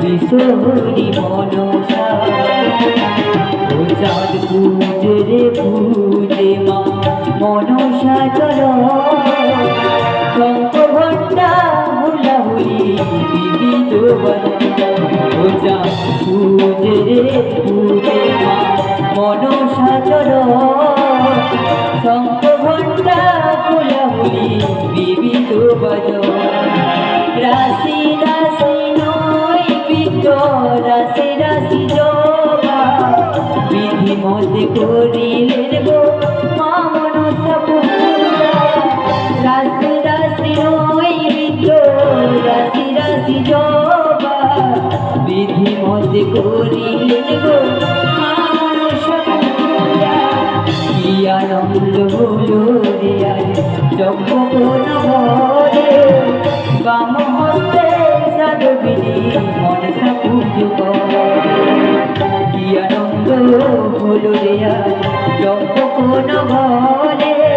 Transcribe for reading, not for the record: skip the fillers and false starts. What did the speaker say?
কিশোরী মনসা ও চাঁদ পূজে রে পূজে মা মনসা চল শঙ্খ ঘণ্টা হুলাহুলি বিবিধ বাজনা ও চাঁদ পূজে রে পূজে মা মনসা চল শঙ্খ ঘণ্টা হুলাহুলি বিবিধ বাজনা রাশি রাশি নয় বিদ্য রাশি রাশি জবা বিধি মতে করিলেন গো মা মনসা পূজা রাশি রাশি নয় বিদ্য রাশি রাশি জবা বিধি মতে করিলেন গো মা মনসা পূজা কি আনন্দ হলো রে আজ যজ্ঞ কোন ঘরে বাম হস্তে সাধবিনী মনসা পুজো করে কি আনন্দ হলো রে আজ যজ্ঞ কোন ঘরে